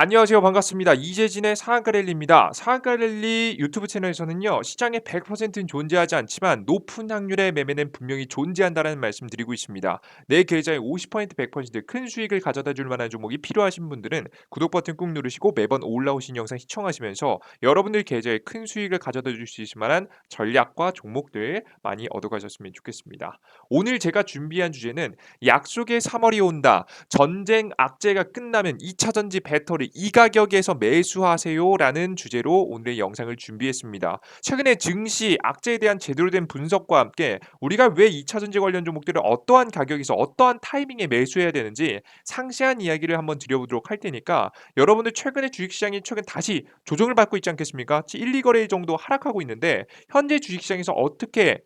안녕하세요. 반갑습니다. 이재진의 상한가 랠리입니다. 상한가 랠리 유튜브 채널에서는요, 시장에 100%는 존재하지 않지만 높은 확률의 매매는 분명히 존재한다는 말씀 드리고 있습니다. 내 계좌에 50% 100%큰 수익을 가져다 줄 만한 종목이 필요하신 분들은 구독 버튼 꾹 누르시고 매번 올라오신 영상 시청하시면서 여러분들 계좌에 큰 수익을 가져다 줄 수 있을 만한 전략과 종목들 많이 얻어가셨으면 좋겠습니다. 오늘 제가 준비한 주제는 약속의 3월이 온다. 전쟁 악재가 끝나면 2차 전지 배터리 이 가격에서 매수하세요라는 주제로 오늘의 영상을 준비했습니다. 최근에 증시 악재에 대한 제대로 된 분석과 함께 우리가 왜 2차 전지 관련 종목들을 어떠한 가격에서 어떠한 타이밍에 매수해야 되는지 상세한 이야기를 한번 드려보도록 할 테니까 여러분들 최근에 주식시장이 최근 다시 조정을 받고 있지 않겠습니까? 1, 2거래 정도 하락하고 있는데 현재 주식시장에서 어떻게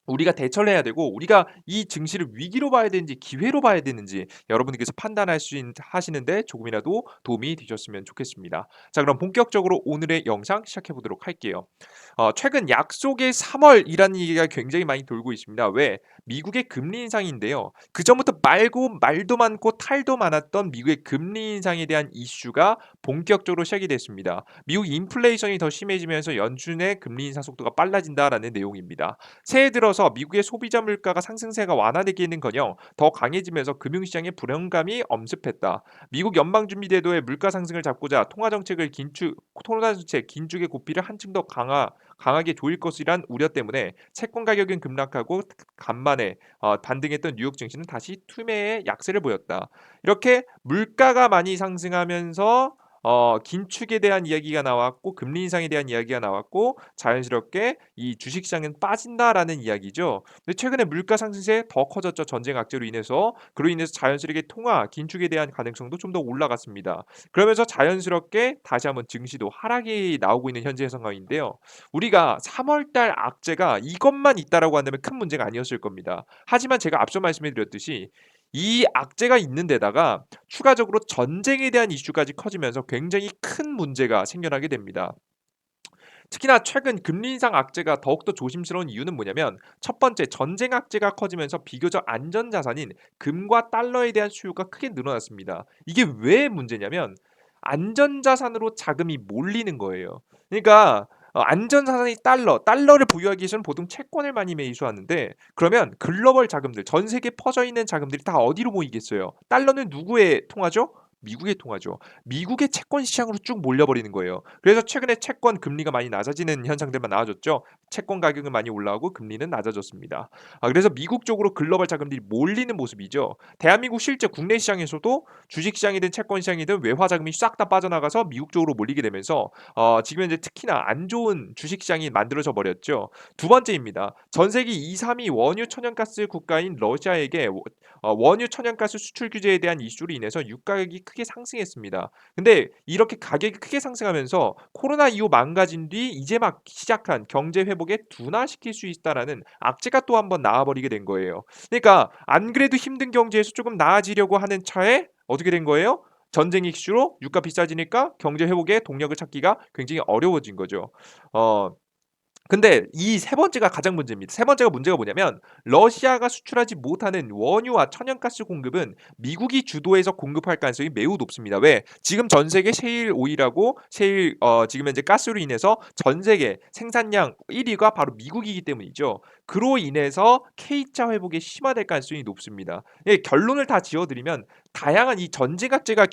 우리가 대처를 해야 되고 우리가 이 증시를 위기로 봐야 되는지 기회로 봐야 되는지 여러분께서 판단할 수 하시는데 조금이라도 도움이 되셨으면 좋겠습니다. 자, 그럼 본격적으로 오늘의 영상 시작해 보도록 할게요. 최근 약속의 3월이라는 얘기가 굉장히 많이 돌고 있습니다. 왜? 미국의 금리 인상인데요. 그전부터 말도 많고 탈도 많았던 미국의 금리 인상에 대한 이슈가 본격적으로 시작이 됐습니다. 미국 인플레이션이 더 심해지면서 연준의 금리 인상 속도가 빨라진다라는 내용입니다. 새해 들어서 미국의 소비자 물가가 상승세가 완화되기는커녕 더 강해지면서 금융시장의 불안감이 엄습했다. 미국 연방준비제도의 물가 상승을 잡고자 통화정책 긴축의 고삐를 한층 더 강하게 조일 것이란 우려 때문에 채권 가격은 급락하고 간만에 반등했던 뉴욕 증시는 다시 투매의 약세를 보였다. 이렇게 물가가 많이 상승하면서 긴축에 대한 이야기가 나왔고 금리 인상에 대한 이야기가 나왔고 자연스럽게 이 주식시장은 빠진다라는 이야기죠. 근데 최근에 물가 상승세 더 커졌죠. 전쟁 악재로 인해서. 그로 인해서 자연스럽게 긴축에 대한 가능성도 좀 더 올라갔습니다. 그러면서 자연스럽게 다시 한번 증시도 하락이 나오고 있는 현재 상황인데요. 우리가 3월 달 악재가 이것만 있다라고 한다면 큰 문제가 아니었을 겁니다. 하지만 제가 앞서 말씀해 드렸듯이 이 악재가 있는 데다가 추가적으로 전쟁에 대한 이슈까지 커지면서 굉장히 큰 문제가 생겨나게 됩니다. 특히나 최근 금리 인상 악재가 더욱더 조심스러운 이유는 뭐냐면 첫 번째 전쟁 악재가 커지면서 비교적 안전 자산인 금과 달러에 대한 수요가 크게 늘어났습니다. 이게 왜 문제냐면 안전 자산으로 자금이 몰리는 거예요. 그러니까 안전 자산이 달러를 보유하기 위해서는 보통 채권을 많이 매수하는데 그러면 글로벌 자금들, 전 세계에 퍼져 있는 자금들이 다 어디로 모이겠어요? 달러는 누구의 통화죠? 미국의 통화죠. 미국의 채권 시장으로 쭉 몰려버리는 거예요. 그래서 최근에 채권 금리가 많이 낮아지는 현상들만 나와줬죠. 채권 가격은 많이 올라오고 금리는 낮아졌습니다. 그래서 미국 쪽으로 글로벌 자금들이 몰리는 모습이죠. 대한민국 실제 국내 시장에서도 주식 시장이든 채권 시장이든 외화 자금이 싹 다 빠져나가서 미국 쪽으로 몰리게 되면서 지금 현재 특히나 안 좋은 주식 시장이 만들어져 버렸죠. 두 번째입니다. 전 세계 2, 3위 원유 천연가스 국가인 러시아에게 원유 천연가스 수출 규제에 대한 이슈로 인해서 유가격이 크게 상승했습니다. 근데 이렇게 가격이 크게 상승하면서 코로나 이후 망가진 뒤 이제 막 시작한 경제 회복에 둔화시킬 수 있다라는 악재가 또 한 번 나와버리게 된 거예요. 그러니까 안 그래도 힘든 경제에서 조금 나아지려고 하는 차에 어떻게 된 거예요? 전쟁 이슈로 유가 비싸지니까 경제 회복의 동력을 찾기가 굉장히 어려워진 거죠. 어 근데 이 세 번째가 가장 문제입니다. 세 번째가 문제가 뭐냐면 러시아가 수출하지 못하는 원유와 천연가스 공급은 미국이 주도해서 공급할 가능성이 매우 높습니다. 왜? 지금 전 세계 셰일 오일하고 지금 현재 가스로 인해서 전 세계 생산량 1위가 바로 미국이기 때문이죠. 그로 인해서 K자 회복이 심화될 가능성이 높습니다. 예, 결론을 다 지어드리면 다양한 이 전제각제가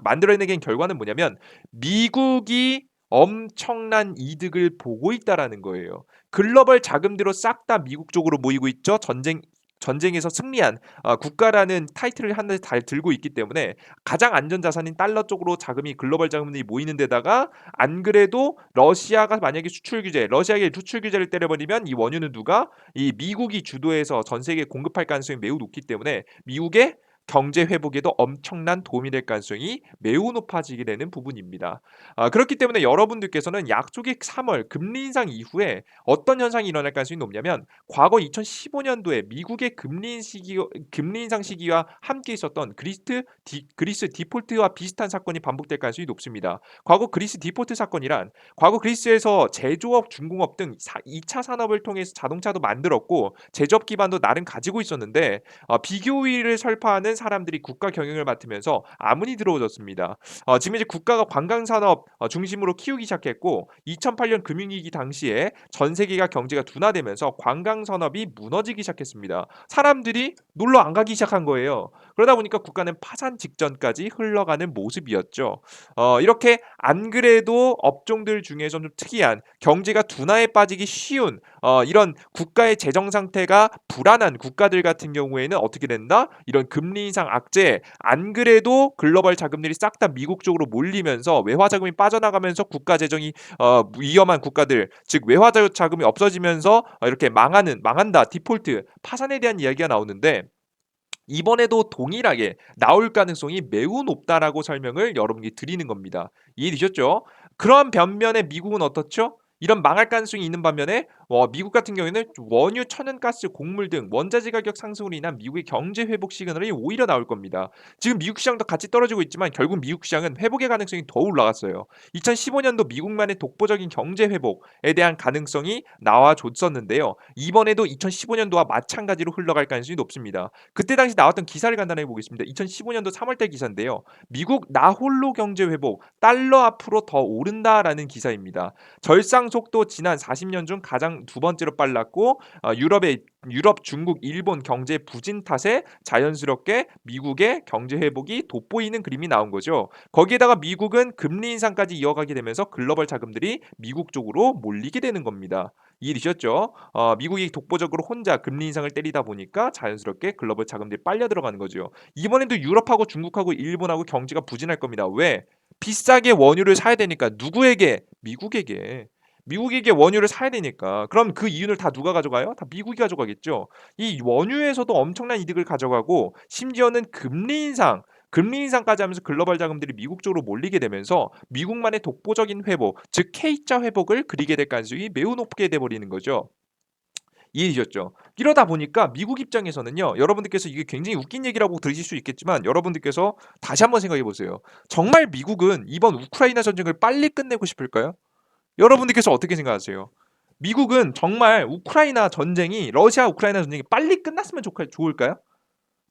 만들어내는 결과는 뭐냐면 미국이 엄청난 이득을 보고 있다라는 거예요. 글로벌 자금들로 싹 다 미국 쪽으로 모이고 있죠. 전쟁에서 승리한 국가라는 타이틀을 한데 잘 들고 있기 때문에 가장 안전 자산인 달러 쪽으로 자금이 글로벌 자금들이 모이는 데다가 안 그래도 러시아가 만약에 러시아에게 수출 규제를 때려버리면 이 원유는 누가 이 미국이 주도해서 전 세계에 공급할 가능성이 매우 높기 때문에 미국의 경제 회복에도 엄청난 도움이 될 가능성이 매우 높아지게 되는 부분입니다. 그렇기 때문에 여러분들께서는 약속의 3월 금리 인상 이후에 어떤 현상이 일어날 가능성이 높냐면 과거 2015년도에 미국의 금리 인상 시기와 함께 있었던 그리스 디폴트와 비슷한 사건이 반복될 가능성이 높습니다. 과거 그리스에서 제조업, 중공업 등 2차 산업을 통해서 자동차도 만들었고 제조업 기반도 나름 가지고 있었는데 비교 우위를 설파하는 많은 사람들이 국가 경영을 맡으면서 아문이 들어오졌습니다. 지금 이제 국가가 관광 산업 중심으로 키우기 시작했고 2008년 금융위기 당시에 전 세계가 경제가 둔화되면서 관광 산업이 무너지기 시작했습니다. 사람들이 놀러 안 가기 시작한 거예요. 그러다 보니까 국가는 파산 직전까지 흘러가는 모습이었죠. 이렇게 안 그래도 업종들 중에서 좀 특이한 경제가 둔화에 빠지기 쉬운 이런 국가의 재정 상태가 불안한 국가들 같은 경우에는 어떻게 된다? 이런 금리 인상 악재, 안 그래도 글로벌 자금들이 싹 다 미국 쪽으로 몰리면서 외화 자금이 빠져나가면서 국가 재정이 위험한 국가들, 즉 외화 자금이 없어지면서 이렇게 망한다, 디폴트, 파산에 대한 이야기가 나오는데 이번에도 동일하게 나올 가능성이 매우 높다라고 설명을 여러분께 드리는 겁니다. 이해되셨죠? 그런 반면에 미국은 어떻죠? 이런 망할 가능성이 있는 반면에 미국 같은 경우에는 원유, 천연가스, 곡물 등 원자재 가격 상승으로 인한 미국의 경제 회복 시그널이 오히려 나올 겁니다. 지금 미국 시장도 같이 떨어지고 있지만 결국 미국 시장은 회복의 가능성이 더 올라갔어요. 2015년도 미국만의 독보적인 경제 회복에 대한 가능성이 나와줬었는데요. 이번에도 2015년도와 마찬가지로 흘러갈 가능성이 높습니다. 그때 당시 나왔던 기사를 간단하게 보겠습니다. 2015년도 3월달 기사인데요. 미국 나홀로 경제 회복, 달러 앞으로 더 오른다라는 기사입니다. 절상 속도 지난 40년 중 가장 두 번째로 빨랐고 유럽, 중국, 일본 경제 부진 탓에 자연스럽게 미국의 경제 회복이 돋보이는 그림이 나온 거죠. 거기에다가 미국은 금리 인상까지 이어가게 되면서 글로벌 자금들이 미국 쪽으로 몰리게 되는 겁니다. 이해되셨죠? 미국이 독보적으로 혼자 금리 인상을 때리다 보니까 자연스럽게 글로벌 자금들이 빨려 들어가는 거죠. 이번에도 유럽하고 중국하고 일본하고 경제가 부진할 겁니다. 왜? 비싸게 원유를 사야 되니까 누구에게? 미국에게. 미국에게 원유를 사야 되니까. 그럼 그 이윤을 다 누가 가져가요? 다 미국이 가져가겠죠. 이 원유에서도 엄청난 이득을 가져가고 심지어는 금리 인상까지 하면서 글로벌 자금들이 미국 쪽으로 몰리게 되면서 미국만의 독보적인 회복, 즉 K자 회복을 그리게 될 가능성이 매우 높게 돼 버리는 거죠. 이해되셨죠? 이러다 보니까 미국 입장에서는요. 여러분들께서 이게 굉장히 웃긴 얘기라고 들으실 수 있겠지만 여러분들께서 다시 한번 생각해 보세요. 정말 미국은 이번 우크라이나 전쟁을 빨리 끝내고 싶을까요? 여러분들께서 어떻게 생각하세요? 미국은 정말 우크라이나 전쟁이 러시아 우크라이나 전쟁이 빨리 끝났으면 좋을까요?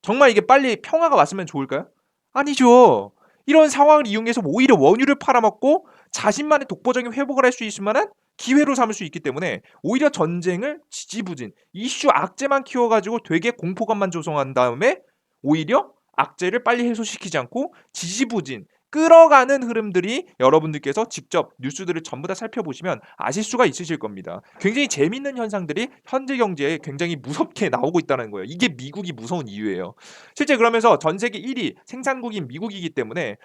정말 이게 빨리 평화가 왔으면 좋을까요? 아니죠. 이런 상황을 이용해서 오히려 원유를 팔아먹고 자신만의 독보적인 회복을 할 수 있을 만한 기회로 삼을 수 있기 때문에 오히려 전쟁을 지지부진 이슈 악재만 키워가지고 되게 공포감만 조성한 다음에 오히려 악재를 빨리 해소시키지 않고 지지부진 끌어가는 흐름들이 여러분들께서 직접 뉴스들을 전부 다 살펴보시면 아실 수가 있으실 겁니다. 굉장히 재밌는 현상들이 현재 경제에 굉장히 무섭게 나오고 있다는 거예요. 이게 미국이 무서운 이유예요. 실제 그러면서 전 세계 1위 생산국인 미국이기 때문에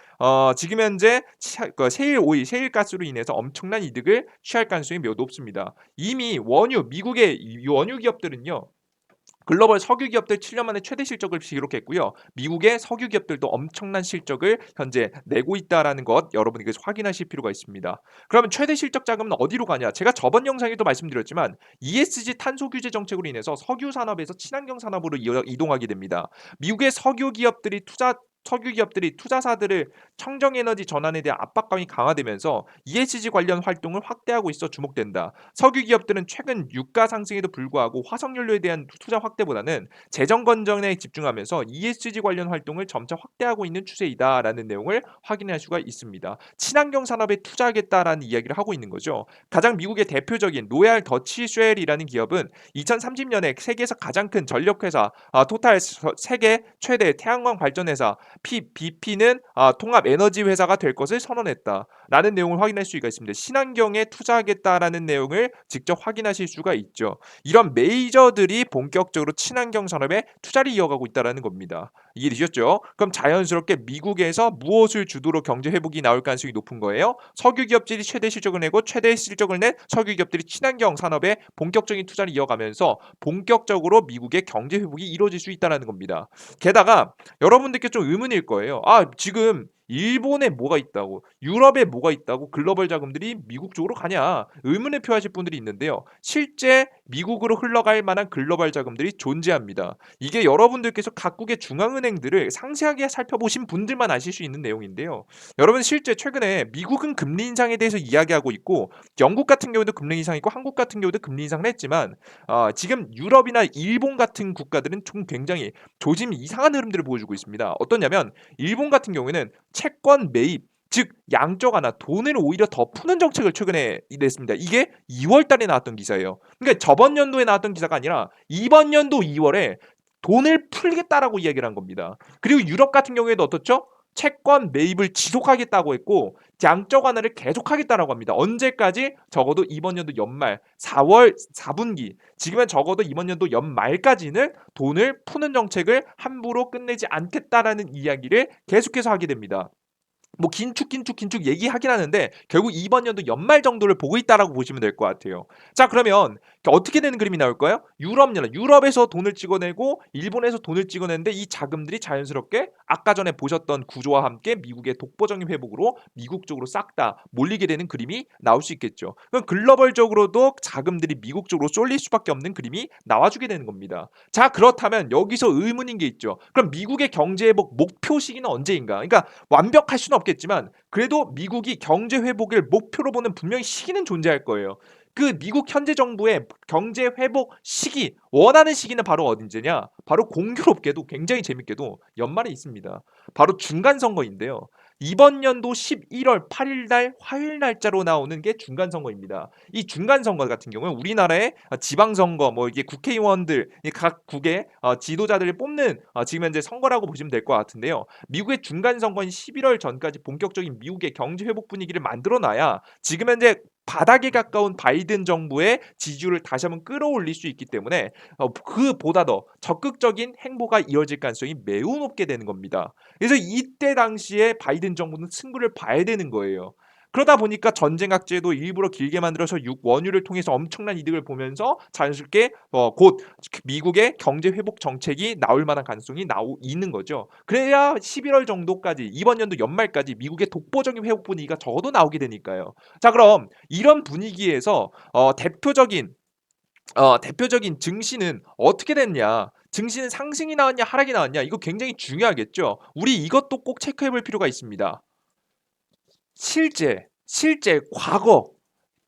지금 현재 세일 오일, 세일 가스로 인해서 엄청난 이득을 취할 가능성이 매우 높습니다. 이미 미국의 원유 기업들은요. 글로벌 석유 기업들 7년 만에 최대 실적을 기록했고요. 미국의 석유 기업들도 엄청난 실적을 현재 내고 있다라는 것 여러분께서 확인하실 필요가 있습니다. 그러면 최대 실적 자금은 어디로 가냐? 제가 저번 영상에도 말씀드렸지만 ESG 탄소 규제 정책으로 인해서 석유 산업에서 친환경 산업으로 이동하게 됩니다. 미국의 석유 기업들이 투자사들을 청정 에너지 전환에 대한 압박감이 강화되면서 ESG 관련 활동을 확대하고 있어 주목된다. 석유 기업들은 최근 유가 상승에도 불구하고 화석 연료에 대한 투자 확대보다는 재정 건전에 집중하면서 ESG 관련 활동을 점차 확대하고 있는 추세이다라는 내용을 확인할 수가 있습니다. 친환경 산업에 투자하겠다라는 이야기를 하고 있는 거죠. 가장 미국의 대표적인 로얄 더치 쉘이라는 기업은 2030년에 세계에서 가장 큰 전력회사 토탈 세계 최대 태양광 발전회사 BP는 통합 에너지 회사가 될 것을 선언했다라는 내용을 확인할 수가 있습니다. 친환경에 투자하겠다라는 내용을 직접 확인하실 수가 있죠. 이런 메이저들이 본격적으로 친환경 산업에 투자를 이어가고 있다는 겁니다. 이해되셨죠? 그럼 자연스럽게 미국에서 무엇을 주도로 경제 회복이 나올 가능성이 높은 거예요? 석유 기업들이 최대 실적을 내고 최대 실적을 낸 석유 기업들이 친환경 산업에 본격적인 투자를 이어가면서 본격적으로 미국의 경제 회복이 이루어질 수 있다는 겁니다. 게다가 여러분들께 좀 의문일 거예요. 지금 일본에 뭐가 있다고, 유럽에 뭐가 있다고 글로벌 자금들이 미국 쪽으로 가냐 의문을 표하실 분들이 있는데요. 실제 미국으로 흘러갈 만한 글로벌 자금들이 존재합니다. 이게 여러분들께서 각국의 중앙은행들을 상세하게 살펴보신 분들만 아실 수 있는 내용인데요. 여러분 실제 최근에 미국은 금리 인상에 대해서 이야기하고 있고 영국 같은 경우도 금리 인상이고 한국 같은 경우도 금리 인상을 했지만 지금 유럽이나 일본 같은 국가들은 좀 굉장히 조짐 이상한 흐름들을 보여주고 있습니다. 어떠냐면 일본 같은 경우에는 채권 매입 즉 양적 완화 돈을 오히려 더 푸는 정책을 최근에 냈습니다. 이게 2월 달에 나왔던 기사예요. 그러니까 저번 연도에 나왔던 기사가 아니라 이번 연도 2월에 돈을 풀겠다라고 이야기를 한 겁니다. 그리고 유럽 같은 경우에도 어떻죠? 채권 매입을 지속하겠다고 했고 양적 완화를 계속하겠다라고 합니다. 언제까지? 적어도 이번 연도 연말 4월 4분기 지금은 적어도 이번 연도 연말까지는 돈을 푸는 정책을 함부로 끝내지 않겠다라는 이야기를 계속해서 하게 됩니다. 뭐 긴축 얘기하긴 하는데 결국 이번 연도 연말 정도를 보고 있다라고 보시면 될 것 같아요. 자 그러면 어떻게 되는 그림이 나올까요? 유럽에서 돈을 찍어내고 일본에서 돈을 찍어내는데 이 자금들이 자연스럽게 아까 전에 보셨던 구조와 함께 미국의 독보적인 회복으로 미국 쪽으로 싹 다 몰리게 되는 그림이 나올 수 있겠죠. 그럼 글로벌적으로도 자금들이 미국 쪽으로 쏠릴 수밖에 없는 그림이 나와주게 되는 겁니다. 자 그렇다면 여기서 의문인 게 있죠. 그럼 미국의 경제 회복 목표 시기는 언제인가? 그러니까 완벽할 수는 없겠지만 그래도 미국이 경제 회복을 목표로 보는 분명히 시기는 존재할 거예요. 그 미국 현재 정부의 경제 회복 시기 원하는 시기는 바로 어딘지냐? 바로 공교롭게도 굉장히 재밌게도 연말에 있습니다. 바로 중간 선거인데요. 이번 연도 11월 8일 날 화요일 날짜로 나오는 게 중간 선거입니다. 이 중간 선거 같은 경우는 우리나라의 지방 선거 뭐 이게 국회의원들 각 국의 지도자들을 뽑는 지금 현재 선거라고 보시면 될 것 같은데요. 미국의 중간 선거인 11월 전까지 본격적인 미국의 경제 회복 분위기를 만들어 놔야 지금 현재 바닥에 가까운 바이든 정부의 지지율을 다시 한번 끌어올릴 수 있기 때문에 그보다 더 적극적인 행보가 이어질 가능성이 매우 높게 되는 겁니다. 그래서 이때 당시에 바이든 정부는 승부를 봐야 되는 거예요. 그러다 보니까 전쟁 악재도 일부러 길게 만들어서 원유를 통해서 엄청난 이득을 보면서 자연스럽게 곧 미국의 경제 회복 정책이 나올 만한 가능성이 있는 거죠. 그래야 11월 정도까지 이번 연도 연말까지 미국의 독보적인 회복 분위기가 적어도 나오게 되니까요. 자 그럼 이런 분위기에서 대표적인 증시는 어떻게 됐냐? 증시는 상승이 나왔냐 하락이 나왔냐? 이거 굉장히 중요하겠죠. 우리 이것도 꼭 체크해 볼 필요가 있습니다. 실제 과거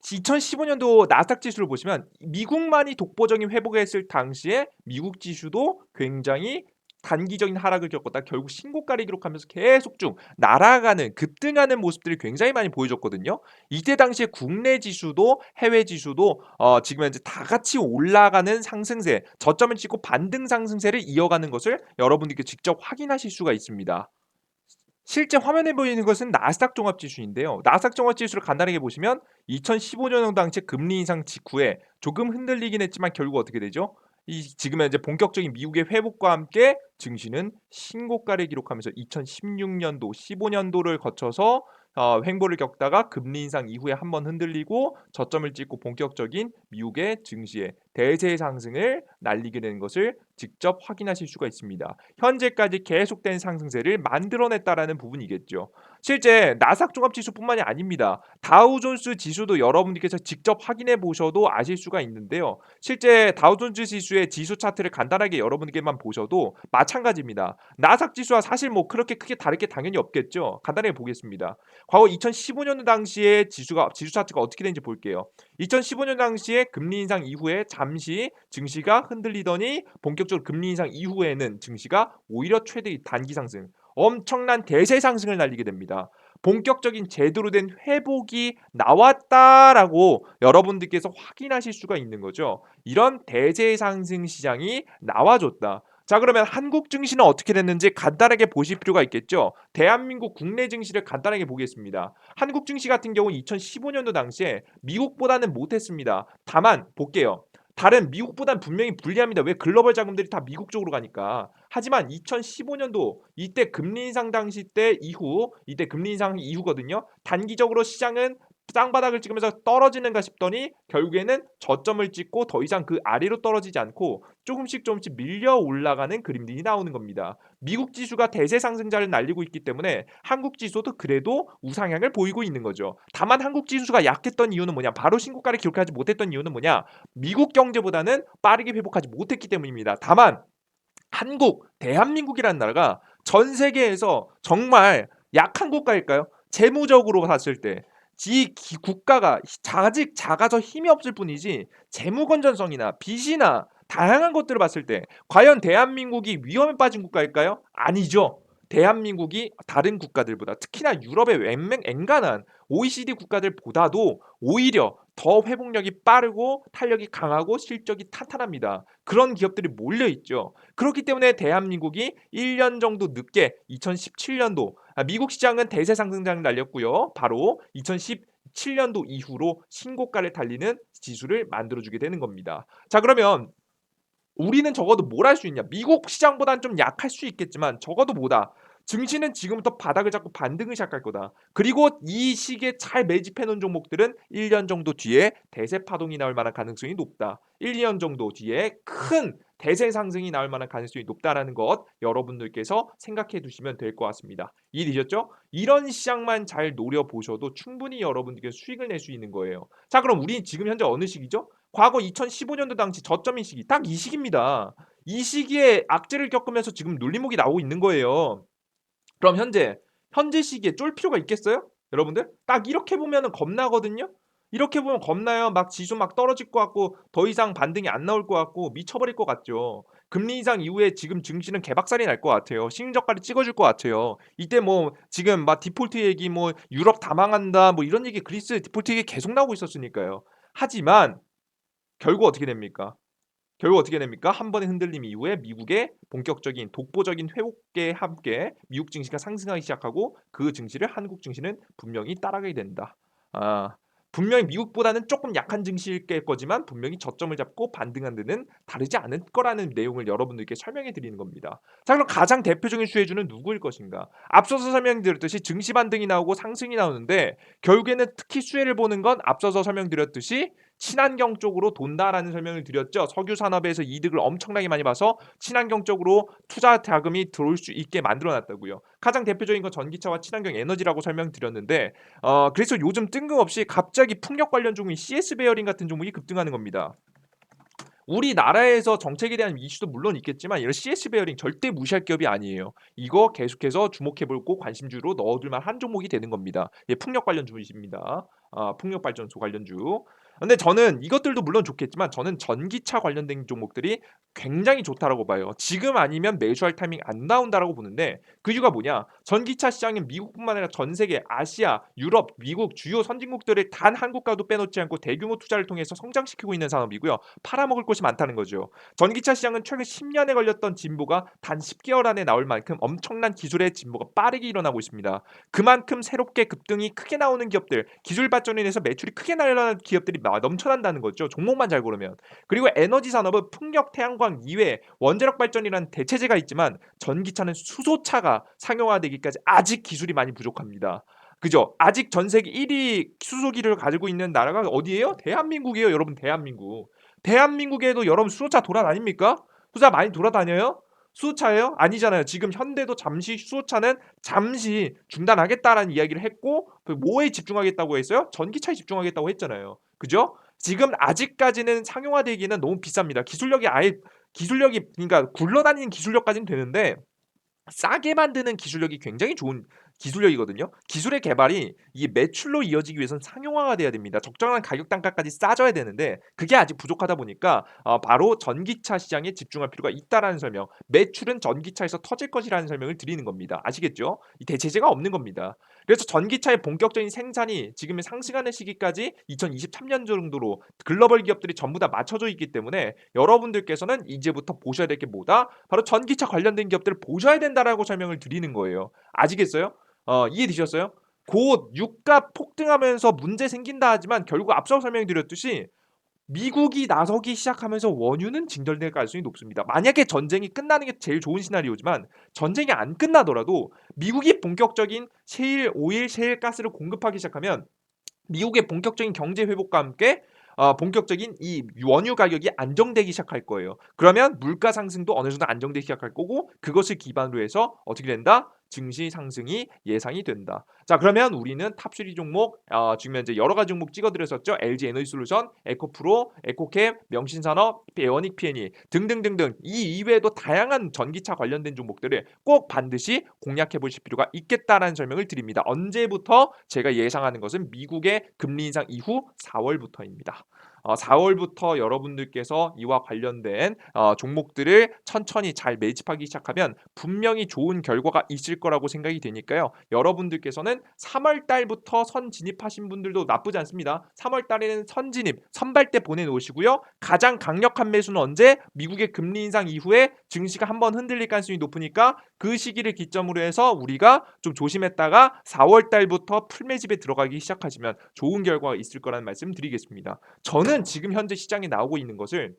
2015년도 나스닥 지수를 보시면 미국만이 독보적인 회복을 했을 당시에 미국 지수도 굉장히 단기적인 하락을 겪었다 결국 신고가를 기록하면서 계속 쭉 날아가는 급등하는 모습들이 굉장히 많이 보여줬거든요. 이때 당시에 국내 지수도 해외 지수도 지금 현재 다 같이 올라가는 상승세, 저점을 찍고 반등 상승세를 이어가는 것을 여러분들께 직접 확인하실 수가 있습니다. 실제 화면에 보이는 것은 나스닥 종합지수인데요. 나스닥 종합지수를 간단하게 보시면 2015년 당시 금리 인상 직후에 조금 흔들리긴 했지만 결국 어떻게 되죠? 지금 현재 본격적인 미국의 회복과 함께 증시는 신고가를 기록하면서 2016년도, 15년도를 거쳐서 횡보를 겪다가 금리 인상 이후에 한번 흔들리고 저점을 찍고 본격적인 미국의 증시의 대세 상승을 날리게 되는 것을 직접 확인하실 수가 있습니다. 현재까지 계속된 상승세를 만들어냈다라는 부분이겠죠. 실제 나스닥 종합지수뿐만이 아닙니다. 다우존스 지수도 여러분들께서 직접 확인해 보셔도 아실 수가 있는데요. 실제 다우존스 지수의 지수 차트를 간단하게 여러분께만 보셔도 마찬가지입니다. 나스닥 지수와 사실 뭐 그렇게 크게 다를 게 당연히 없겠죠. 간단하게 보겠습니다. 과거 2015년 당시에 지수 차트가 어떻게 되는지 볼게요. 2015년 당시에 금리 인상 이후에 잠시 증시가 흔들리더니 본격적으로 금리 인상 이후에는 증시가 오히려 최대 단기 상승, 엄청난 대세 상승을 날리게 됩니다. 본격적인 제대로 된 회복이 나왔다라고 여러분들께서 확인하실 수가 있는 거죠. 이런 대세 상승 시장이 나와줬다. 자 그러면 한국 증시는 어떻게 됐는지 간단하게 보실 필요가 있겠죠. 대한민국 국내 증시를 간단하게 보겠습니다. 한국 증시 같은 경우 2015년도 당시에 미국보다는 못했습니다. 다만 볼게요. 다른 미국보다는 분명히 불리합니다. 왜 글로벌 자금들이 다 미국 쪽으로 가니까. 하지만 2015년도 이때 금리 인상 당시 때 이후 이때 금리 인상 이후거든요. 단기적으로 시장은 땅바닥을 찍으면서 떨어지는가 싶더니 결국에는 저점을 찍고 더 이상 그 아래로 떨어지지 않고 조금씩 밀려 올라가는 그림들이 나오는 겁니다. 미국 지수가 대세 상승자를 날리고 있기 때문에 한국 지수도 그래도 우상향을 보이고 있는 거죠. 다만 한국 지수가 약했던 이유는 뭐냐? 바로 신고가를 기록하지 못했던 이유는 뭐냐? 미국 경제보다는 빠르게 회복하지 못했기 때문입니다. 다만 대한민국이라는 나라가 전 세계에서 정말 약한 국가일까요? 재무적으로 봤을 때. 국가가 아직 작아서 힘이 없을 뿐이지 재무 건전성이나 빚이나 다양한 것들을 봤을 때 과연 대한민국이 위험에 빠진 국가일까요? 아니죠. 대한민국이 다른 국가들보다 특히나 유럽의 엔간한 OECD 국가들보다도 오히려 더 회복력이 빠르고 탄력이 강하고 실적이 탄탄합니다. 그런 기업들이 몰려 있죠. 그렇기 때문에 대한민국이 1년 정도 늦게 2017년도 미국 시장은 대세 상승장을 날렸고요. 바로 2017년도 이후로 신고가를 달리는 지수를 만들어주게 되는 겁니다. 자, 그러면 우리는 적어도 뭘 할 수 있냐? 미국 시장보다는 좀 약할 수 있겠지만 적어도 뭐다? 증시는 지금부터 바닥을 잡고 반등을 시작할 거다. 그리고 이 시기에 잘 매집해 놓은 종목들은 1년 정도 뒤에 대세 파동이 나올 만한 가능성이 높다. 1, 2년 정도 뒤에 큰 대세 상승이 나올 만한 가능성이 높다라는 것 여러분들께서 생각해 두시면 될 것 같습니다. 이해되셨죠? 이런 시장만 잘 노려보셔도 충분히 여러분들께 수익을 낼 수 있는 거예요. 자, 그럼 우리 지금 현재 어느 시기죠? 과거 2015년도 당시 저점인 시기 딱 이 시기입니다. 이 시기에 악재를 겪으면서 지금 눌림목이 나오고 있는 거예요. 그럼 현재 시기에 쫄 필요가 있겠어요? 여러분들? 딱 이렇게 보면은 겁나거든요. 이렇게 보면 겁나요. 막 지수 막 떨어질 것 같고 더 이상 반등이 안 나올 것 같고 미쳐버릴 것 같죠. 금리 인상 이후에 지금 증시는 개박살이 날 것 같아요. 신저가를 찍어줄 것 같아요. 이때 뭐 지금 막 디폴트 얘기 뭐 유럽 다 망한다 뭐 이런 얘기 그리스 디폴트 얘기 계속 나오고 있었으니까요. 하지만 결국 어떻게 됩니까? 한 번의 흔들림 이후에 미국의 본격적인 독보적인 회복에 함께 미국 증시가 상승하기 시작하고 그 증시를 한국 증시는 분명히 따라가게 된다. 아, 분명히 미국보다는 조금 약한 증시일 거지만 분명히 저점을 잡고 반등한 데는 다르지 않을 거라는 내용을 여러분들께 설명해 드리는 겁니다. 자, 그럼 가장 대표적인 수혜주는 누구일 것인가? 앞서서 설명드렸듯이 증시 반등이 나오고 상승이 나오는데 결국에는 특히 수혜를 보는 건 앞서서 설명드렸듯이 친환경 쪽으로 돈다라는 설명을 드렸죠. 석유 산업에서 이득을 엄청나게 많이 봐서 친환경 쪽으로 투자 자금이 들어올 수 있게 만들어 놨다고요. 가장 대표적인 건 전기차와 친환경 에너지라고 설명드렸는데 그래서 요즘 뜬금없이 갑자기 풍력 관련 종목인 CS 베어링 같은 종목이 급등하는 겁니다. 우리나라에서 정책에 대한 이슈도 물론 있겠지만 이런 CS 베어링 절대 무시할 기업이 아니에요. 이거 계속해서 주목해보고 관심주로 넣어둘 만한 종목이 되는 겁니다. 예, 풍력 관련 주입니다. 풍력 발전소 관련주. 근데 저는 이것들도 물론 좋겠지만 저는 전기차 관련된 종목들이 굉장히 좋다라고 봐요. 지금 아니면 매수할 타이밍 안 나온다라고 보는데 그 이유가 뭐냐? 전기차 시장은 미국뿐만 아니라 전 세계, 아시아, 유럽, 미국 주요 선진국들을 단 한 국가도 빼놓지 않고 대규모 투자를 통해서 성장시키고 있는 산업이고요. 팔아먹을 곳이 많다는 거죠. 전기차 시장은 최근 10년에 걸렸던 진보가 단 10개월 안에 나올 만큼 엄청난 기술의 진보가 빠르게 일어나고 있습니다. 그만큼 새롭게 급등이 크게 나오는 기업들, 기술 발전에 인해서 매출이 크게 날아가는 기업들이 넘쳐난다는 거죠. 종목만 잘 고르면. 그리고 에너지 산업은 풍력, 태양광 이외에 원자력 발전이라는 대체제가 있지만 전기차는 수소차가 상용화되기까지 아직 기술이 많이 부족합니다. 그죠? 아직 전 세계 1위 수소기를 가지고 있는 나라가 어디예요? 대한민국이에요, 여러분. 대한민국. 대한민국에도 여러분 수소차 돌아다닙니까? 수소차 많이 돌아다녀요? 수소차예요? 아니잖아요. 지금 현대도 잠시 수소차는 잠시 중단하겠다라는 이야기를 했고 뭐에 집중하겠다고 했어요? 전기차에 집중하겠다고 했잖아요. 그죠? 지금 아직까지는 상용화되기는 너무 비쌉니다. 기술력이 그러니까 굴러다니는 기술력까지는 되는데 싸게 만드는 기술력이 굉장히 좋은 기술력이거든요. 기술의 개발이 이 매출로 이어지기 위해서는 상용화가 돼야 됩니다. 적정한 가격 단가까지 싸져야 되는데 그게 아직 부족하다 보니까 바로 전기차 시장에 집중할 필요가 있다라는 설명. 매출은 전기차에서 터질 것이라는 설명을 드리는 겁니다. 아시겠죠? 이 대체제가 없는 겁니다. 그래서 전기차의 본격적인 생산이 지금 상승하는 시기까지 2023년 정도로 글로벌 기업들이 전부 다 맞춰져 있기 때문에 여러분들께서는 이제부터 보셔야 될 게 뭐다? 바로 전기차 관련된 기업들을 보셔야 된다라고 설명을 드리는 거예요. 아시겠어요? 이해되셨어요? 곧 유가 폭등하면서 문제 생긴다 하지만 결국 앞서 설명드렸듯이 미국이 나서기 시작하면서 원유는 진절될 가능성이 높습니다. 만약에 전쟁이 끝나는 게 제일 좋은 시나리오지만 전쟁이 안 끝나더라도 미국이 본격적인 셰일 오일, 셰일 가스를 공급하기 시작하면 미국의 본격적인 경제 회복과 함께 본격적인 이 원유 가격이 안정되기 시작할 거예요. 그러면 물가 상승도 어느 정도 안정되기 시작할 거고 그것을 기반으로 해서 어떻게 된다? 증시 상승이 예상이 된다. 자 그러면 우리는 탑3 종목 지금 현재 여러 가지 종목 찍어 드렸었죠. LG 에너지솔루션, 에코프로, 에코캠, 명신산업, 에어닉 P&E 등등등등 이 이외에도 다양한 전기차 관련된 종목들을 꼭 반드시 공략해 보실 필요가 있겠다라는 설명을 드립니다. 언제부터? 제가 예상하는 것은 미국의 금리 인상 이후 4월부터입니다. 4월부터 여러분들께서 이와 관련된 종목들을 천천히 잘 매집하기 시작하면 분명히 좋은 결과가 있을 거라고 생각이 되니까요. 여러분들께서는 3월 달부터 선 진입하신 분들도 나쁘지 않습니다. 3월 달에는 선 진입, 선발대 보내놓으시고요. 가장 강력한 매수는 언제? 미국의 금리 인상 이후에 증시가 한번 흔들릴 가능성이 높으니까 그 시기를 기점으로 해서 우리가 좀 조심했다가 4월 달부터 풀매집에 들어가기 시작하시면 좋은 결과가 있을 거라는 말씀 드리겠습니다. 저는 지금 현재 시장에 나오고 있는 것을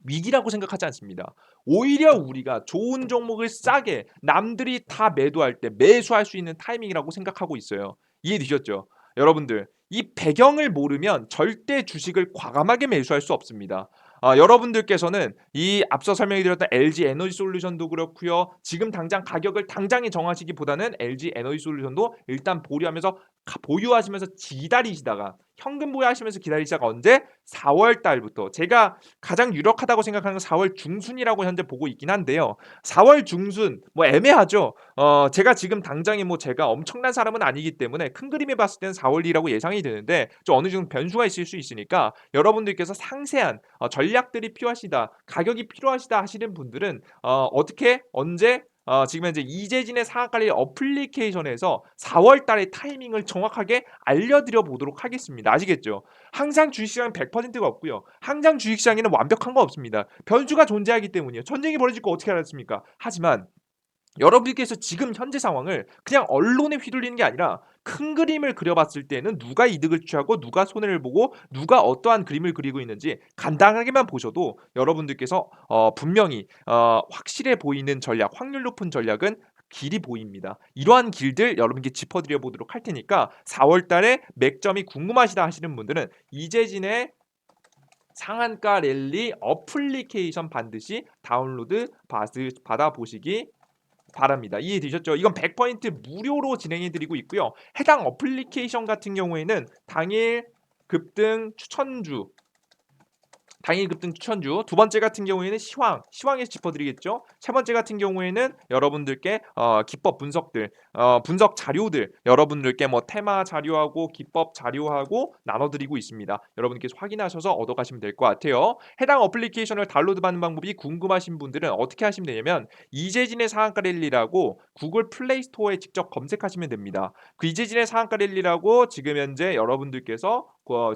위기라고 생각하지 않습니다. 오히려 우리가 좋은 종목을 싸게 남들이 다 매도할 때 매수할 수 있는 타이밍이라고 생각하고 있어요. 이해되셨죠? 여러분들 이 배경을 모르면 절대 주식을 과감하게 매수할 수 없습니다. 여러분들께서는 이 앞서 설명해 드렸던 LG 에너지 솔루션도 그렇고요. 지금 당장 가격을 당장에 정하시기보다는 LG 에너지 솔루션도 일단 보유하시면서 기다리시다가 현금 보유하시면서 기다리시다가 언제? 4월 달부터 제가 가장 유력하다고 생각하는 건 4월 중순이라고 현재 보고 있긴 한데요. 4월 중순 뭐 애매하죠. 제가 지금 당장에 뭐 제가 엄청난 사람은 아니기 때문에 큰 그림에 봤을 때는 4월이라고 예상이 되는데 좀 어느 정도 변수가 있을 수 있으니까 여러분들께서 상세한 전략들이 필요하시다, 가격이 필요하시다 하시는 분들은 어떻게 언제 지금 현재 이재진의 상한가리 어플리케이션에서 4월 달의 타이밍을 정확하게 알려드려 보도록 하겠습니다. 아시겠죠? 항상 주식시장은 100%가 없고요. 항상 주식시장에는 완벽한 거 없습니다. 변수가 존재하기 때문이에요. 전쟁이 벌어질 거 어떻게 알았습니까? 하지만 여러분께서 지금 현재 상황을 그냥 언론에 휘둘리는 게 아니라 큰 그림을 그려봤을 때는 누가 이득을 취하고 누가 손해를 보고 누가 어떠한 그림을 그리고 있는지 간단하게만 보셔도 여러분들께서 분명히 확실해 보이는 전략, 확률 높은 전략은 길이 보입니다. 이러한 길들 여러분께 짚어드려 보도록 할 테니까 4월 달에 맥점이 궁금하시다 하시는 분들은 이재진의 상한가 랠리 어플리케이션 반드시 다운로드 받아보시기 바랍니다. 이해되셨죠? 이건 100% 무료로 진행해 드리고 있고요. 해당 어플리케이션 같은 경우에는 급등 추천주 당일 급등 추천주 두 번째 같은 경우에는 시황에서 짚어드리겠죠. 세 번째 같은 경우에는 여러분들께 기법 분석들 분석 자료들 여러분들께 뭐 테마 자료하고 기법 자료하고 나눠드리고 있습니다. 여러분께서 확인하셔서 얻어가시면 될 것 같아요. 해당 어플리케이션을 다운로드 받는 방법이 궁금하신 분들은 어떻게 하시면 되냐면 이재진의 상한가 랠리라고 구글 플레이 스토어에 직접 검색하시면 됩니다. 그 이재진의 상한가 랠리라고 지금 현재 여러분들께서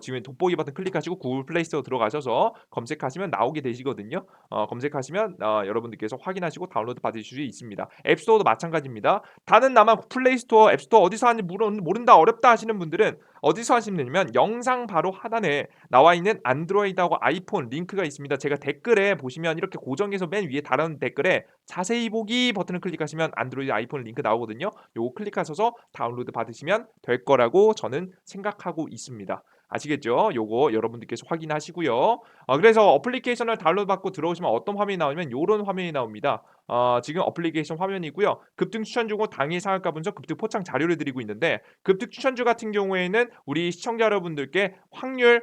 지금 돋보기 버튼 클릭하시고 구글 플레이 스토어 들어가셔서 검색하시면 나오게 되시거든요. 검색하시면 여러분들께서 확인하시고 다운로드 받으실 수 있습니다. 앱스토어도 마찬가지입니다. 다는 나만 플레이 스토어, 앱스토어 어디서 하는지 모른다 어렵다 하시는 분들은 어디서 하시면 되냐면 영상 바로 하단에 나와 있는 안드로이드하고 아이폰 링크가 있습니다. 제가 댓글에 보시면 이렇게 고정해서 맨 위에 다른 댓글에 자세히 보기 버튼을 클릭하시면 안드로이드 아이폰 링크 나오거든요. 요거 클릭하셔서 다운로드 받으시면 될 거라고 저는 생각하고 있습니다. 아시겠죠? 요거 여러분들께서 확인하시고요. 그래서 어플리케이션을 다운로드 받고 들어오시면 어떤 화면이 나오냐면 요런 화면이 나옵니다. 지금 어플리케이션 화면이고요. 급등 추천주고 당일 상한가 분석 급등 포착 자료를 드리고 있는데 급등 추천주 같은 경우에는 우리 시청자 여러분들께 확률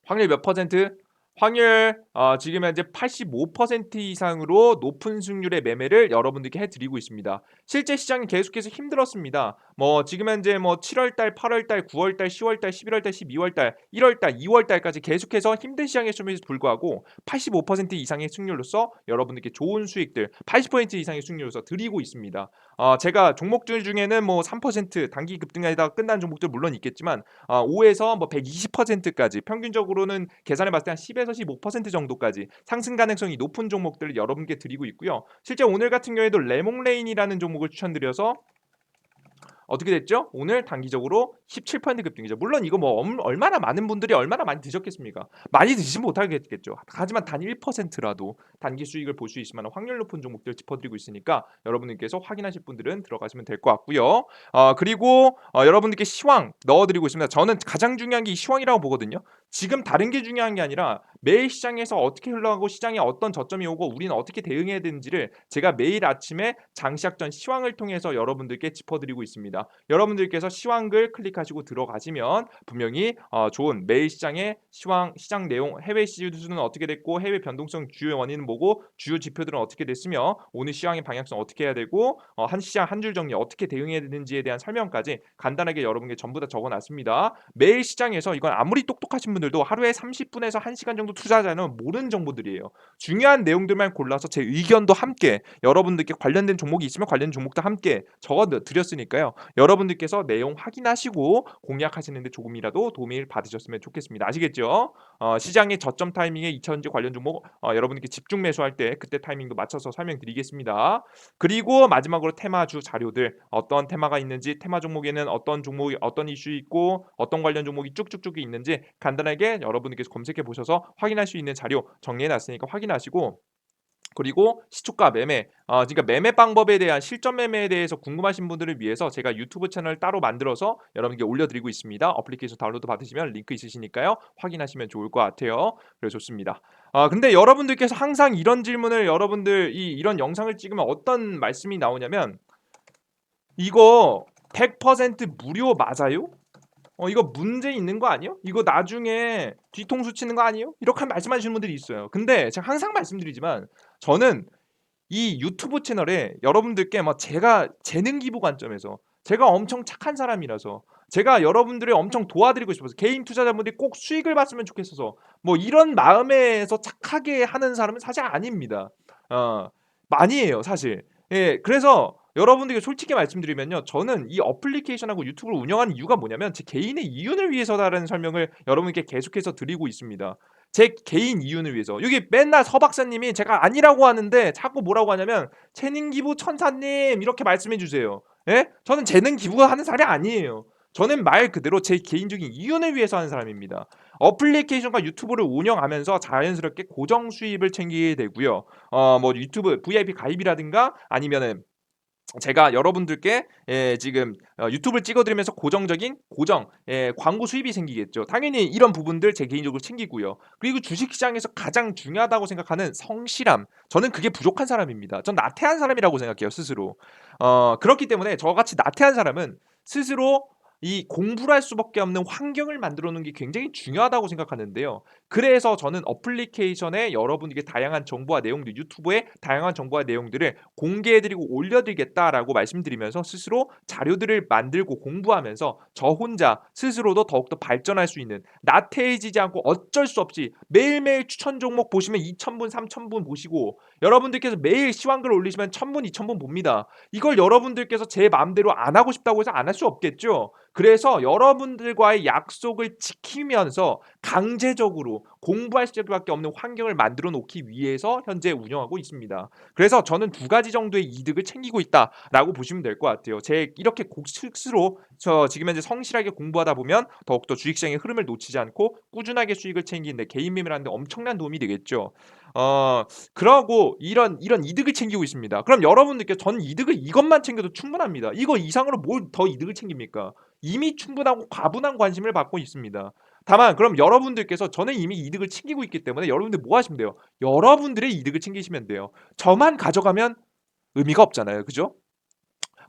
몇 퍼센트? 확률 지금 현재 85% 이상으로 높은 승률의 매매를 여러분들께 해드리고 있습니다. 실제 시장이 계속해서 힘들었습니다. 뭐 지금 현재 뭐 7월 달, 8월 달, 9월 달, 10월 달, 11월 달, 12월 달, 1월 달, 2월 달까지 계속해서 힘든 시장에 좀에도 불구하고 85% 이상의 승률로서 여러분들께 좋은 수익들, 80% 이상의 승률로서 드리고 있습니다. 제가 종목들 중에는 뭐 3% 단기 급등하다가 끝난 종목들 물론 있겠지만 5에서 뭐 120%까지 평균적으로는 계산해 봤을 때 한 10에서 15% 정도까지 상승 가능성이 높은 종목들을 여러분께 드리고 있고요. 실제 오늘 같은 경우에도 레몽레인이라는 종목을 추천드려서 어떻게 됐죠? 오늘 단기적으로 17% 급등이죠. 물론 이거 뭐 얼마나 많은 분들이 얼마나 많이 드셨겠습니까? 많이 드시지 못하겠죠. 하지만 단 1%라도 단기 수익을 볼 수 있을 만한 확률 높은 종목들 짚어드리고 있으니까 여러분들께서 확인하실 분들은 들어가시면 될 것 같고요. 그리고 여러분들께 시황 넣어드리고 있습니다. 저는 가장 중요한 게 이 시황이라고 보거든요. 지금 다른 게 중요한 게 아니라 매일 시장에서 어떻게 흘러가고 시장에 어떤 저점이 오고 우리는 어떻게 대응해야 되는지를 제가 매일 아침에 장시작 전 시황을 통해서 여러분들께 짚어드리고 있습니다. 여러분들께서 시황글 클릭하시고 들어가시면 분명히 좋은 매일 시장의 시장 내용, 해외 시주는 어떻게 됐고 해외 변동성 주요 원인은 뭐고 주요 지표들은 어떻게 됐으며 오늘 시황의 방향성 어떻게 해야 되고 한 시장 한 줄 정리 어떻게 대응해야 되는지에 대한 설명까지 간단하게 여러분께 전부 다 적어놨습니다. 매일 시장에서 이건 아무리 똑똑하신 분들도 하루에 30분에서 1시간 정도 투자하자는 모르는 정보들이에요. 중요한 내용들만 골라서 제 의견도 함께 여러분들께 관련된 종목이 있으면 관련 종목도 함께 적어 드렸으니까요. 여러분들께서 내용 확인하시고 공략하시는데 조금이라도 도움을 받으셨으면 좋겠습니다. 아시겠죠? 시장의 저점 타이밍에 2차전지 관련 종목 여러분들께 집중 매수할 때 그때 타이밍도 맞춰서 설명드리겠습니다. 그리고 마지막으로 테마주 자료들 어떤 테마가 있는지 테마 종목에는 어떤 종목이 어떤 이슈 있고 어떤 관련 종목이 쭉쭉쭉 있는지 간단하게 여러분들께서 검색해 보셔서 확인할 수 있는 자료 정리해 놨으니까 확인하시고 그리고 시초가 매매, 그러니까 매매 방법에 대한 실전 매매에 대해서 궁금하신 분들을 위해서 제가 유튜브 채널 따로 만들어서 여러분께 올려드리고 있습니다. 어플리케이션 다운로드 받으시면 링크 있으시니까요. 확인하시면 좋을 것 같아요. 그래 좋습니다. 근데 여러분들께서 항상 이런 질문을 여러분들 이런 영상을 찍으면 어떤 말씀이 나오냐면 이거 100% 무료 맞아요? 이거 문제 있는 거 아니에요? 이거 나중에 뒤통수 치는 거 아니에요? 이렇게 말씀하시는 분들이 있어요. 근데 제가 항상 말씀드리지만 저는 이 유튜브 채널에 여러분들께 막 제가 재능 기부 관점에서 제가 엄청 착한 사람이라서 제가 여러분들을 엄청 도와드리고 싶어서 개인 투자자분들이 꼭 수익을 봤으면 좋겠어서 뭐 이런 마음에서 착하게 하는 사람은 사실 아닙니다. 어, 많이 해요, 사실. 예, 그래서 여러분들께 솔직히 말씀드리면요. 저는 이 어플리케이션하고 유튜브를 운영하는 이유가 뭐냐면 제 개인의 이윤을 위해서다라는 설명을 여러분께 계속해서 드리고 있습니다. 제 개인 이윤을 위해서. 여기 맨날 서 박사님이 제가 아니라고 하는데 자꾸 뭐라고 하냐면 "재능 기부 천사님." 이렇게 말씀해 주세요. 예? 저는 재능 기부하는 사람이 아니에요. 저는 말 그대로 제 개인적인 이윤을 위해서 하는 사람입니다. 어플리케이션과 유튜브를 운영하면서 자연스럽게 고정 수입을 챙기게 되고요. 뭐 유튜브 VIP 가입이라든가 아니면은 제가 여러분들께 지금 유튜브를 찍어드리면서 고정 광고 수입이 생기겠죠. 당연히 이런 부분들 제 개인적으로 챙기고요. 그리고 주식시장에서 가장 중요하다고 생각하는 성실함. 저는 그게 부족한 사람입니다. 전 나태한 사람이라고 생각해요 스스로. 그렇기 때문에 저같이 나태한 사람은 스스로 이 공부를 할 수밖에 없는 환경을 만들어 놓은 게 굉장히 중요하다고 생각하는데요. 그래서 저는 어플리케이션에 여러분에게 다양한 정보와 내용들 유튜브에 다양한 정보와 내용들을 공개해 드리고 올려 드리겠다라고 말씀드리면서 스스로 자료들을 만들고 공부하면서 저 혼자 스스로도 더욱더 발전할 수 있는 나태해지지 않고 어쩔 수 없이 매일매일 추천 종목 보시면 2,000분, 3,000분 보시고 여러분들께서 매일 시황글 올리시면 1,000분, 2,000분 봅니다. 이걸 여러분들께서 제 마음대로 안 하고 싶다고 해서 안 할 수 없겠죠. 그래서 여러분들과의 약속을 지키면서 강제적으로 공부할 수밖에 없는 환경을 만들어 놓기 위해서 현재 운영하고 있습니다. 그래서 저는 두 가지 정도의 이득을 챙기고 있다라고 보시면 될 것 같아요. 제 이렇게 스스로 저 지금 현재 성실하게 공부하다 보면 더욱더 주식시장의 흐름을 놓치지 않고 꾸준하게 수익을 챙기는데 개인 매매를 하는데 엄청난 도움이 되겠죠. 그러고 이런 이득을 챙기고 있습니다. 그럼 여러분들께 전 이득을 이것만 챙겨도 충분합니다. 이거 이상으로 뭘 더 이득을 챙깁니까? 이미 충분하고 과분한 관심을 받고 있습니다. 다만 그럼 여러분들께서 저는 이미 이득을 챙기고 있기 때문에 여러분들 뭐 하시면 돼요? 여러분들의 이득을 챙기시면 돼요. 저만 가져가면 의미가 없잖아요. 그죠?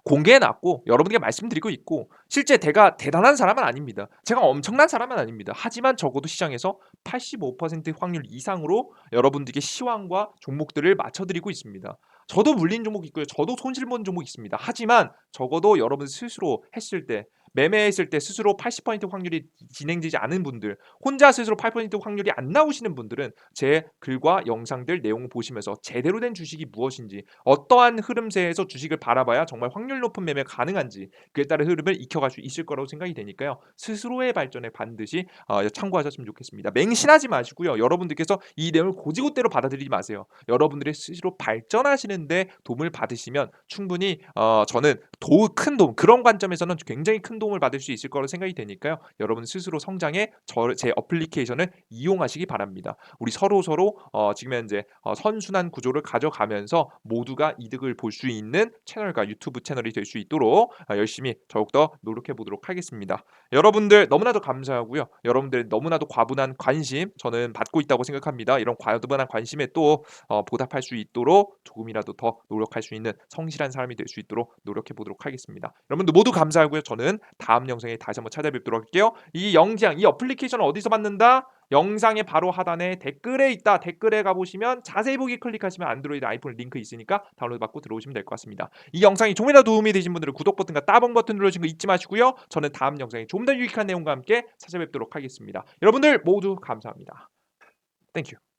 공개해 놨고 여러분에게 말씀드리고 있고 실제 제가 대단한 사람은 아닙니다. 제가 엄청난 사람은 아닙니다. 하지만 적어도 시장에서 85% 확률 이상으로 여러분들께 시황과 종목들을 맞춰 드리고 있습니다. 저도 물린 종목이 있고요. 저도 손실 본 종목이 있습니다. 하지만 적어도 여러분 스스로 했을 때 매매했을 때 스스로 80% 확률이 진행되지 않은 분들, 혼자 스스로 8% 확률이 안 나오시는 분들은 제 글과 영상들 내용을 보시면서 제대로 된 주식이 무엇인지, 어떠한 흐름세에서 주식을 바라봐야 정말 확률 높은 매매가 가능한지, 그에 따른 흐름을 익혀갈 수 있을 거라고 생각이 되니까요. 스스로의 발전에 반드시 참고하셨으면 좋겠습니다. 맹신하지 마시고요. 여러분들께서 이 내용을 곧이곧대로 받아들이지 마세요. 여러분들의 스스로 발전하시는 데 도움을 받으시면 충분히 저는 큰 도움, 그런 관점에서는 굉장히 큰 도움을 받을 수 있을 거라고 생각이 되니까요. 여러분 스스로 성장에 제 어플리케이션을 이용하시기 바랍니다. 우리 서로서로 지금 현재 선순환 구조를 가져가면서 모두가 이득을 볼 수 있는 채널과 유튜브 채널이 될 수 있도록 열심히 더욱더 노력해 보도록 하겠습니다. 여러분들 너무나도 감사하고요. 여러분들의 너무나도 과분한 관심 저는 받고 있다고 생각합니다. 이런 과분한 관심에 또 보답할 수 있도록 조금이라도 더 노력할 수 있는 성실한 사람이 될 수 있도록 노력해 보도록 하겠습니다. 여러분들 모두 감사하고요. 저는 다음 영상에 다시 한번 찾아뵙도록 할게요. 이 영상, 이 어플리케이션을 어디서 받는다? 영상의 바로 하단에 댓글에 있다. 댓글에 가보시면 자세히 보기 클릭하시면 안드로이드, 아이폰 링크 있으니까 다운로드 받고 들어오시면 될 것 같습니다. 이 영상이 조금이라도 도움이 되신 분들은 구독 버튼과 따봉 버튼 눌러주시는 거 잊지 마시고요. 저는 다음 영상에 좀 더 유익한 내용과 함께 찾아뵙도록 하겠습니다. 여러분들 모두 감사합니다. 땡큐.